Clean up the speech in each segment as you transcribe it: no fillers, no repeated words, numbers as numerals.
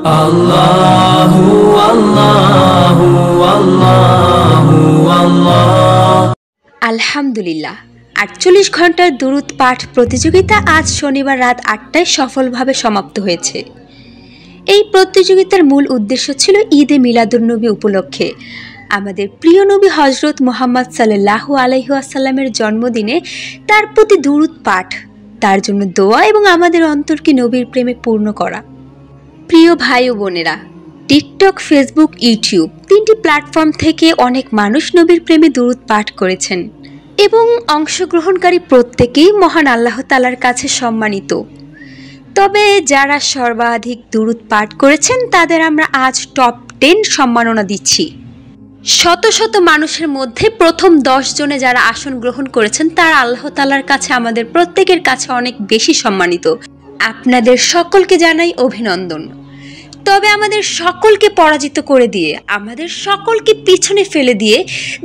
আল্লাহু আল্লাহু আল্লাহু আল্লাহ। আলহামদুলিল্লাহ, ৪৮ ঘন্টার দুরূদ পাঠ প্রতিযোগিতা আজ শনিবার রাত ৮টায় সফলভাবে সমাপ্ত হয়েছে। এই প্রতিযোগিতার মূল উদ্দেশ্য ছিল ঈদে মিলাদুন্নবী উপলক্ষে আমাদের প্রিয় নবী হজরত মুহাম্মদ সাল্লাল্লাহু আলাইহি ওয়াসাল্লামের জন্মদিনে তার প্রতি দুরূদ পাঠ, তার জন্য দোয়া এবং আমাদের অন্তরকে নবীর প্রেমে পূর্ণ করা। প্রিয় ভাই ও বোনেরা, টিকটক, ফেসবুক, ইউটিউব ৩টি প্ল্যাটফর্ম থেকে অনেক মানুষ নবীর প্রেমে দুরূদ পাঠ করেছেন এবং অংশগ্রহণকারী প্রত্যেকেই মহান আল্লাহ তাআলার কাছে সম্মানিত। তবে যারা সর্বাধিক দুরূদ পাঠ করেছেন তাদের আমরা আজ টপ 10 সম্মাননা দিচ্ছি। শত শত মানুষের মধ্যে প্রথম 10 জনে যারা আসন গ্রহণ করেছেন তারা আল্লাহ তাআলার কাছে আমাদের প্রত্যেকের কাছে অনেক বেশি সম্মানিত। আপনাদের সকলকে জানাই অভিনন্দন। তবে আমাদের সকলকে পরাজিত করে দিয়ে, আমাদের সকলকে পিছনে ফেলে দিয়ে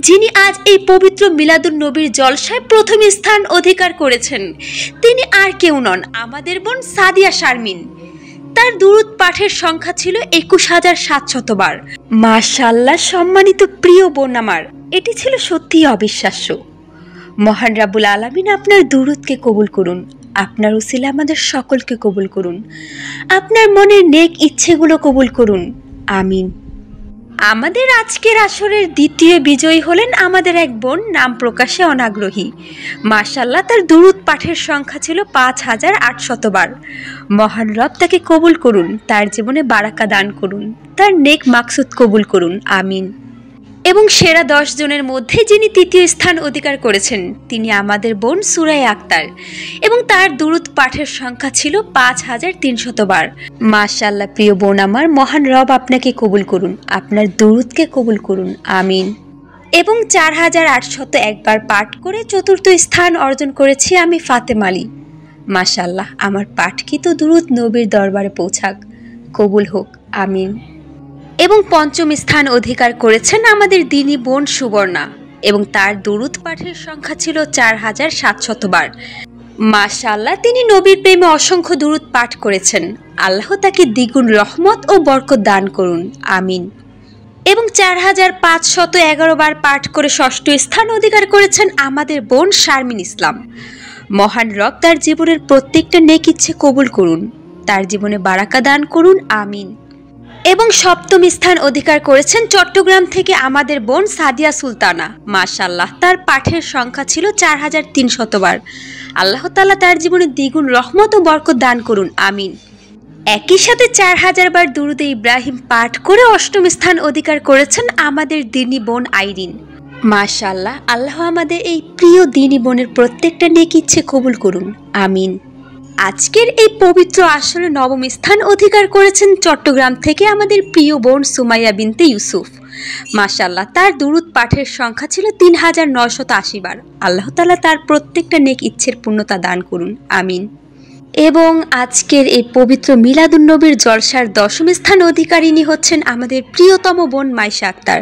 যিনি আজ এই পবিত্র মিলাদুন নবীর জলসায় প্রথম স্থান অধিকার করেছেন, তিনি আর কেউ নন, আমাদের বোন সাদিয়া শারমিন। তার দুরূদ পাঠের সংখ্যা ছিল ২১,৭০০ বার। মাশাআল্লাহ, সম্মানিত প্রিয় বোন আমার, এটি ছিল সত্যিই অবিশ্বাস্য। মহান রাব্বুল আলামিন আপনার দুরূদকে কবুল করুন, আপনার উসিলা আমাদের সকলকে কবুল করুন, আপনার মনের নেক ইচ্ছেগুলো কবুল করুন, আমিন। আমাদের আজকের আসরের দ্বিতীয় বিজয়ী হলেন আমাদের এক বোন, নাম প্রকাশে অনাগ্রহী। মাশাআল্লাহ, তার দুরূদ পাঠের সংখ্যা ছিল ৫,৮০০ বার। মহান রব তাকে কবুল করুন, তার জীবনে বারাকা দান করুন, তার নেক মাকসুদ কবুল করুন, আমিন। এবং সেরা 10 জনের মধ্যে যিনি তৃতীয় স্থান অধিকার করেছেন তিনি আমাদের বোন সুরাই আক্তার এবং তার দুরূদ পাঠের সংখ্যা ছিল ৫,৩০০ বার। মাশাআল্লাহ, প্রিয় বোন আমার, মহান রব আপনাকে কবুল করুন, আপনার দুরূদকে কবুল করুন, আমিন। এবং ৪,৮০১ বার পাঠ করে চতুর্থ স্থান অর্জন করেছি আমি ফাতেমা আলী। মাশাআল্লাহ, আমার পাঠকৃত দুরূদ নবীর দরবারে পৌঁছাক, কবুল হোক, আমিন। এবং পঞ্চম স্থান অধিকার করেছেন আমাদের দিনী বোন সুবর্ণা এবং তার দুরূদ পাঠের সংখ্যা ছিল ৪,৭০০ বার। মাশাআল্লাহ, তিনি নবীর প্রেমে অসংখ্য দুরূদ পাঠ করেছেন। আল্লাহ তাকে দ্বিগুণ রহমত ও বরকত দান করুন, আমিন। এবং ৪,৫১১ বার পাঠ করে ষষ্ঠ স্থান অধিকার করেছেন আমাদের বোন শারমিন ইসলাম। মহান রব তার জীবনের প্রত্যেকটা নেক ইচ্ছে কবুল করুন, তার জীবনে বারাকা দান করুন, আমিন। এবং সপ্তম স্থান অধিকার করেছেন চট্টগ্রাম থেকে আমাদের বোন সাদিয়া সুলতানা। মাশাআল্লাহ, তার পাঠের সংখ্যা ছিল ৪,৩০০ বার। আল্লাহ তাআলা তার জীবনে দ্বিগুণ রহমত ও বরকত দান করুন, আমিন। একই সাথে ৪,০০০ বার দুরূদে ইব্রাহিম পাঠ করে অষ্টম স্থান অধিকার করেছেন আমাদের দিনী বোন আইরিন। মাশাআল্লাহ, আল্লাহ আমাদের এই প্রিয় দিনী বোনের প্রত্যেকটা নেক ইচ্ছে কবুল করুন, আমিন। আজকের এই পবিত্র আসরে নবম স্থান অধিকার করেছেন চট্টগ্রাম থেকে আমাদের প্রিয় বোন সুমাইয়া বিনতে ইউসুফ। মাশাআল্লাহ, তার দুরূদ পাঠের সংখ্যা ছিল ৩,৯৮০ বার। আল্লাহ তাআলা তার প্রত্যেকটা নেক ইচ্ছের পূর্ণতা দান করুন, আমিন। এবং আজকের এই পবিত্র মিলাদুন্নবীর জলসার দশম স্থান অধিকারিণী হচ্ছেন আমাদের প্রিয়তম বোন মাইশা আক্তার।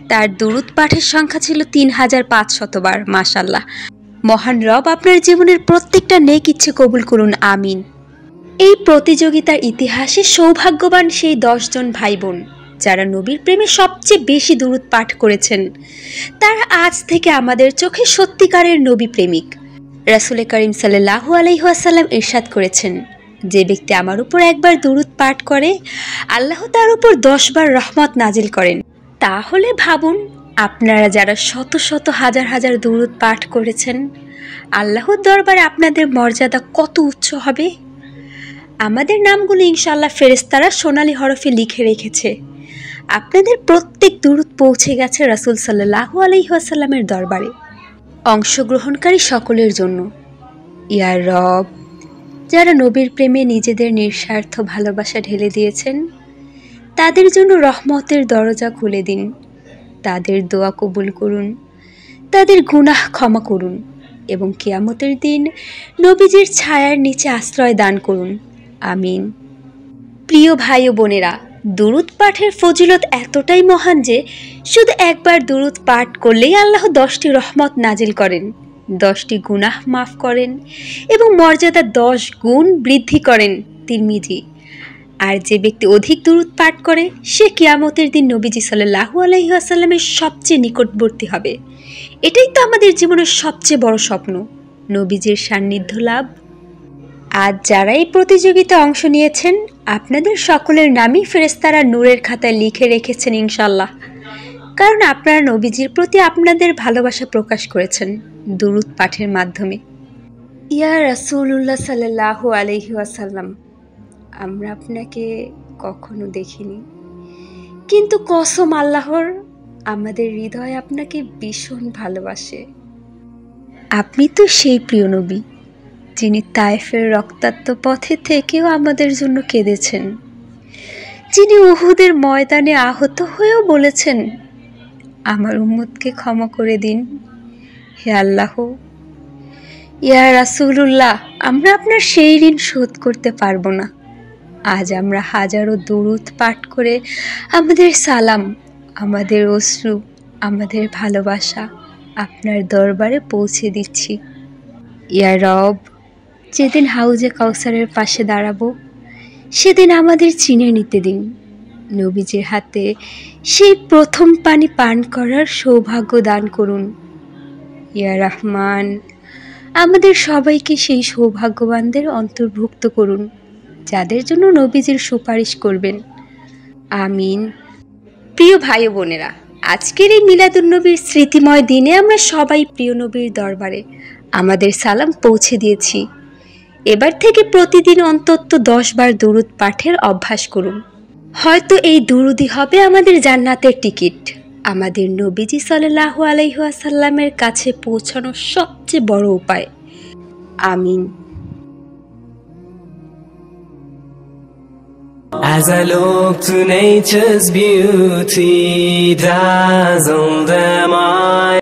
তার দুরূদ পাঠের সংখ্যা ছিল ৩,৫০০ বার। মাশাআল্লাহ, মহান রব আপনার জীবনের প্রত্যেকটা নেক ইচ্ছে কবুল করুন, আমিন। এই প্রতিযোগিতার ইতিহাসে সৌভাগ্যবান সেই 10 জন ভাই বোন যারা নবীর প্রেমে সবচেয়ে বেশি দুরূদ পাঠ করেছেন, তারা আজ থেকে আমাদের চোখে সত্যিকারের নবী প্রেমিক। রাসূল করিম সাল্লাল্লাহু আলাইহি ওয়াসাল্লাম ইরশাদ করেছেন, যে ব্যক্তি আমার উপর একবার দুরূদ পাঠ করে আল্লাহ তার উপর 10 বার রহমত নাজিল করেন। তাহলে ভাবুন, আপনারা যারা শত শত হাজার হাজার দুরূদ পাঠ করেছেন, আল্লাহর দরবারে আপনাদের মর্যাদা কত উচ্চ হবে। আমাদের নামগুলো ইনশাআল্লাহ ফেরেশতারা সোনালী হরফে লিখে রেখেছে। আপনাদের প্রত্যেক দুরূদ পৌঁছে গেছে রাসূল সাল্লাল্লাহু আলাইহি ওয়াসাল্লামের দরবারে। অংশগ্রহণকারী সকলের জন্য, ইয়া রব, যারা নবীর প্রেমে নিজেদের নিঃস্বার্থ ভালোবাসা ঢেলে দিয়েছেন, তাদের জন্য রহমতের দরজা খুলে দিন, তাদের দোয়া কবুল করুন, তাদের গুনাহ ক্ষমা করুন এবং কিয়ামতের দিন নবীজির ছায়ার নিচে আশ্রয় দান করুন, আমিন। প্রিয় ভাই ও বোনেরা, দুরূদ পাঠের ফজিলত এতটাই মহান যে শুধু একবার দুরূদ পাঠ করলেই আল্লাহ 10টি রহমত নাজিল করেন, 10টি গুনাহ মাফ করেন এবং মর্যাদা 10 গুণ বৃদ্ধি করেন। তিরমিজি আর যে ব্যক্তি অধিক দুরূদ পাঠ করে সে কিয়ামতের দিন নবীজি সাল্লাল্লাহু আলাইহি ওয়াসাল্লামের সবচেয়ে নিকটবর্তী হবে। এটাই তো আমাদের জীবনের সবচেয়ে বড় স্বপ্ন, নবীজির সান্নিধ্য লাভ। আজ যারা এই প্রতিযোগিতায় অংশ নিয়েছেন আপনাদের সকলের নামই ফেরেশতারা নূরের খাতায় লিখে রেখেছেন ইনশাআল্লাহ, কারণ আপনারা নবীজির প্রতি আপনাদের ভালোবাসা প্রকাশ করেছেন দুরূদ পাঠের মাধ্যমে। ইয়া রাসূলুল্লাহ সাল্লাল্লাহু আলাইহি ওয়াসাল্লাম, আমরা আপনাকে কখনো দেখিনি, কিন্তু কসম আল্লাহর আমাদের হৃদয় আপনাকে ভীষণ ভালোবাসে। আপনি তো সেই প্রিয় নবী যিনি তায়েফের রক্তাক্ত পথে থেকেও আমাদের জন্য কেঁদেছেন, যিনি উহুদের ময়দানে আহত হয়েও বলেছেন, আমার উম্মতকে ক্ষমা করে দিন হে আল্লাহ। ইয়া রাসূলুল্লাহ, আমরা আপনার সেই ঋণ শোধ করতে পারবো না। আজ আমরা হাজারো দুরূদ পাঠ করে আমাদের সালাম, আমাদের অশ্রু, আমাদের ভালোবাসা আপনার দরবারে পৌঁছে দিচ্ছি। ইয়া রব, যেদিন হাউজে কাউসারের পাশে দাঁড়াবো সেদিন আমাদের চিনে নিতে দিন, নবীজির হাতে সেই প্রথম পানি পান করার সৌভাগ্য দান করুন। ইয়া রহমান, আমাদের সবাইকে সেই সৌভাগ্যবানদের অন্তর্ভুক্ত করুন যাদের জন্য নবীজির সুপারিশ করবেন, আমিন। প্রিয় ভাই ও বোনেরা, আজকের এই মিলাদুন্নবীর স্মৃতিময় দিনে আমরা সবাই প্রিয় নবীর দরবারে আমাদের সালাম পৌঁছে দিয়েছি। এবার থেকে প্রতিদিন অন্তত 10 বার দুরূদ পাঠের অভ্যাস করুন। হয়তো এই দুরূদই হবে আমাদের জান্নাতের টিকিট, আমাদের নবীজি সাল্লাল্লাহু আলাইহি ওয়াসাল্লামের কাছে পৌঁছানোর সবচেয়ে বড় উপায়, আমিন। As I look to nature's beauty, dazzled am I.